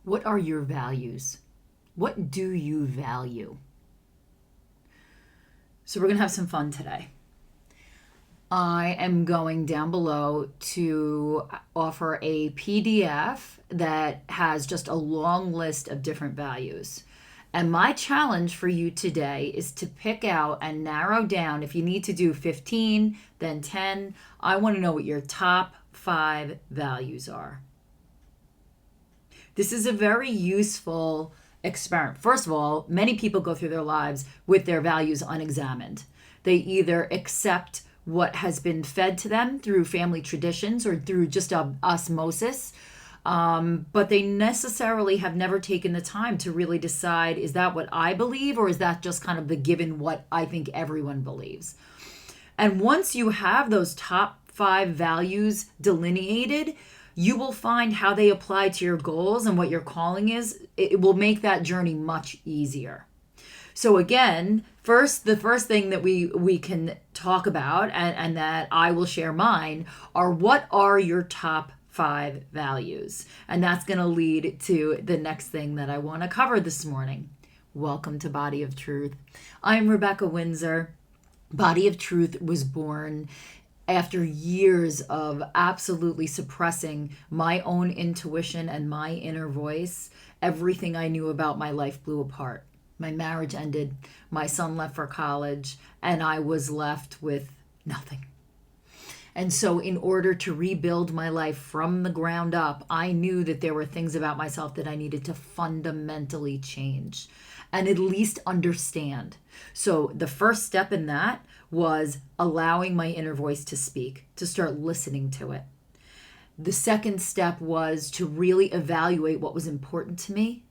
What are your values? What do you value? So we're going to have some fun today. I am going down below to offer a PDF that has just a long list of different values. And my challenge for you today is to pick out and narrow down. If you need to do 15, then 10, I want to know what your top 5 values are. This is a very useful experiment. First of all, many people go through their lives with their values unexamined. They either accept what has been fed to them through family traditions or through just osmosis, but they necessarily have never taken the time to really decide, is that what I believe, or is that just kind of the given what I think everyone believes? And once you have those top 5 values delineated, you will find how they apply to your goals and what your calling is. It will make that journey much easier. So again, the first thing that we can talk about and that I will share mine are, what are your top 5 values? And that's going to lead to the next thing that I want to cover this morning. Welcome to Body of Truth. I'm Rebecca Windsor. Body of Truth was born after years of absolutely suppressing my own intuition and my inner voice. Everything I knew about my life blew apart. My marriage ended, my son left for college, and I was left with nothing. And so in order to rebuild my life from the ground up, I knew that there were things about myself that I needed to fundamentally change and at least understand. So the first step in that was allowing my inner voice to speak, to start listening to it. The second step was to really evaluate what was important to me.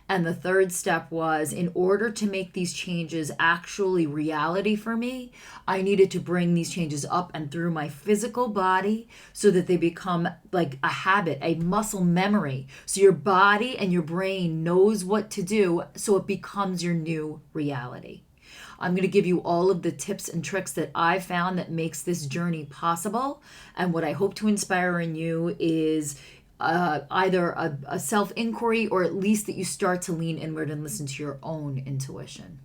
And the third step was, in order to make these changes actually reality for me, I needed to bring these changes up and through my physical body so that they become like a habit, a muscle memory. So your body and your brain knows what to do, so it becomes your new reality. I'm going to give you all of the tips and tricks that I've found that makes this journey possible. And what I hope to inspire in you is either a self-inquiry, or at least that you start to lean inward and listen to your own intuition.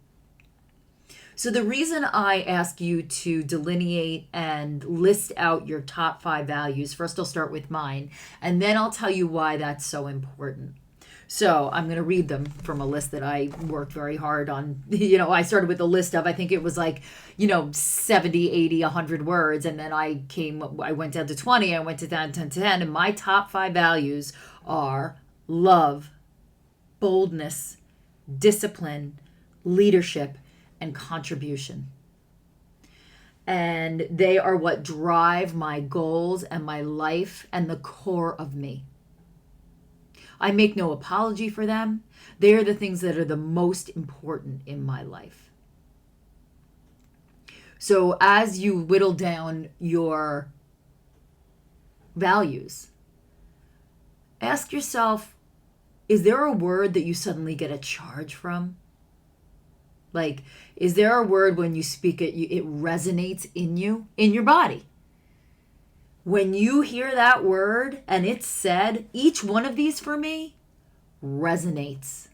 So the reason I ask you to delineate and list out your top 5 values, first I'll start with mine, and then I'll tell you why that's so important. So I'm going to read them from a list that I worked very hard on. I started with a list of, I think it was like, 70, 80, 100 words. And then I went down to 20, I went down to 10. And my top 5 values are love, boldness, discipline, leadership, and contribution. And they are what drive my goals and my life and the core of me. I make no apology for them. They are the things that are the most important in my life. So as you whittle down your values, ask yourself, is there a word that you suddenly get a charge from? Like, is there a word when you speak it, it resonates in you, in your body? When you hear that word and it's said, each one of these for me resonates.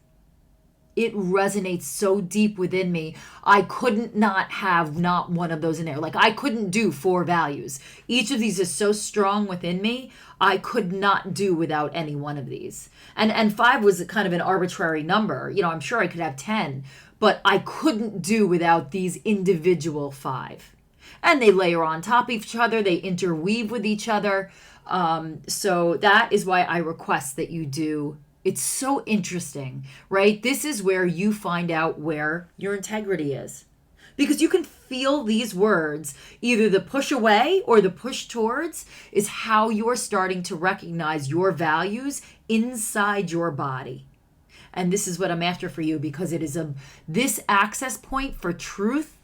It resonates so deep within me. I couldn't not have not one of those in there. Like, I couldn't do 4 values. Each of these is so strong within me, I could not do without any one of these. And 5 was kind of an arbitrary number. I'm sure I could have 10, but I couldn't do without these individual 5. And they layer on top of each other. They interweave with each other. So that is why I request that you do. It's so interesting, right? This is where you find out where your integrity is. Because you can feel these words, either the push away or the push towards, is how you're starting to recognize your values inside your body. And this is what I'm after for you, because it is this access point for truth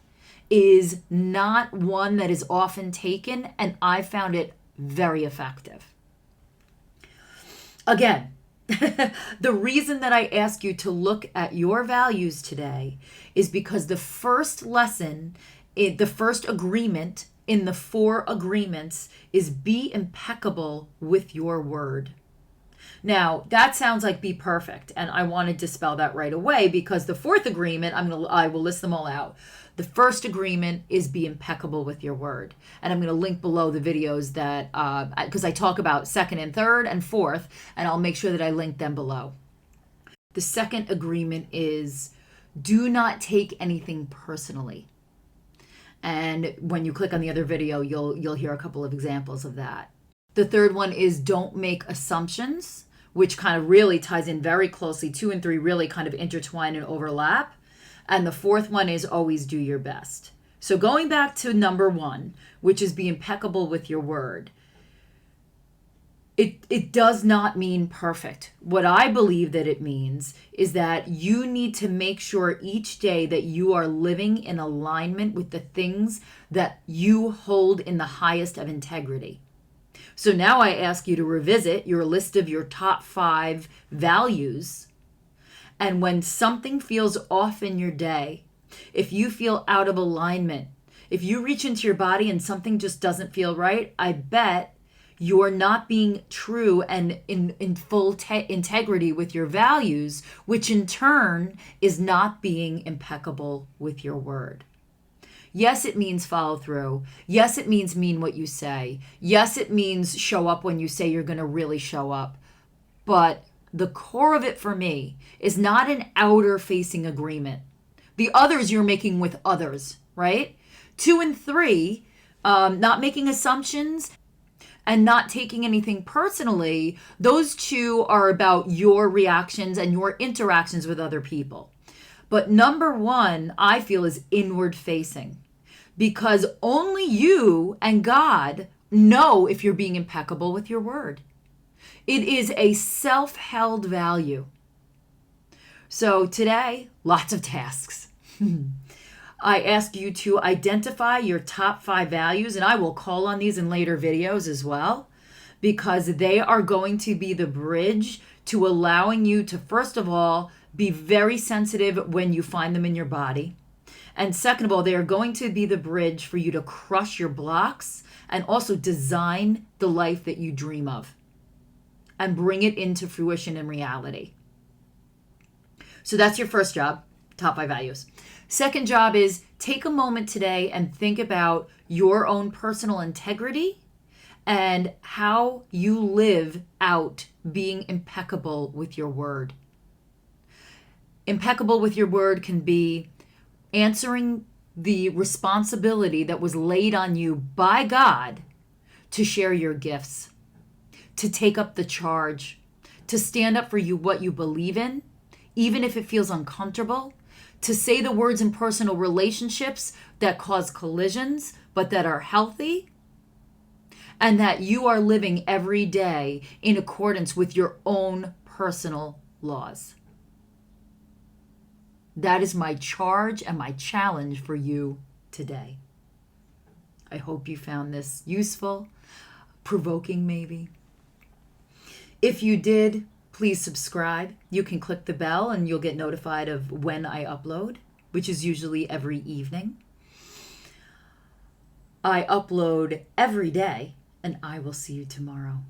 is not one that is often taken, and I found it very effective. Again, the reason that I ask you to look at your values today is because the first lesson, the first agreement in the 4 agreements is be impeccable with your word. Now, that sounds like be perfect, and I want to dispel that right away because the fourth agreement, I will list them all out. The first agreement is be impeccable with your word. And I'm going to link below the videos that, because I talk about second and third and fourth, and I'll make sure that I link them below. The second agreement is do not take anything personally. And when you click on the other video, you'll hear a couple of examples of that. The third one is don't make assumptions, which kind of really ties in very closely. 2 and 3 really kind of intertwine and overlap. And the fourth one is always do your best. So going back to number 1, which is be impeccable with your word. It does not mean perfect. What I believe that it means is that you need to make sure each day that you are living in alignment with the things that you hold in the highest of integrity. So now I ask you to revisit your list of your top 5 values. And when something feels off in your day, if you feel out of alignment, if you reach into your body and something just doesn't feel right, I bet you're not being true and in full integrity with your values, which in turn is not being impeccable with your word. Yes, it means follow through. Yes, it means mean what you say. Yes, it means show up when you say you're going to really show up. But the core of it for me is not an outer facing agreement. The others you're making with others, right? 2 and 3, not making assumptions and not taking anything personally. Those 2 are about your reactions and your interactions with other people. But number 1, I feel, is inward facing, because only you and God know if you're being impeccable with your word. It is a self-held value. So today, lots of tasks. I ask you to identify your top 5 values, and I will call on these in later videos as well, because they are going to be the bridge to allowing you to, first of all, be very sensitive when you find them in your body. And second of all, they are going to be the bridge for you to crush your blocks and also design the life that you dream of and bring it into fruition and reality. So that's your first job, top 5 values. Second job is take a moment today and think about your own personal integrity and how you live out being impeccable with your word. Impeccable with your word can be answering the responsibility that was laid on you by God to share your gifts, to take up the charge, to stand up for what you believe in, even if it feels uncomfortable, to say the words in personal relationships that cause collisions, but that are healthy, and that you are living every day in accordance with your own personal laws. That is my charge and my challenge for you today. I hope you found this useful, provoking maybe. If you did, please subscribe. You can click the bell and you'll get notified of when I upload, which is usually every evening. I upload every day, and I will see you tomorrow.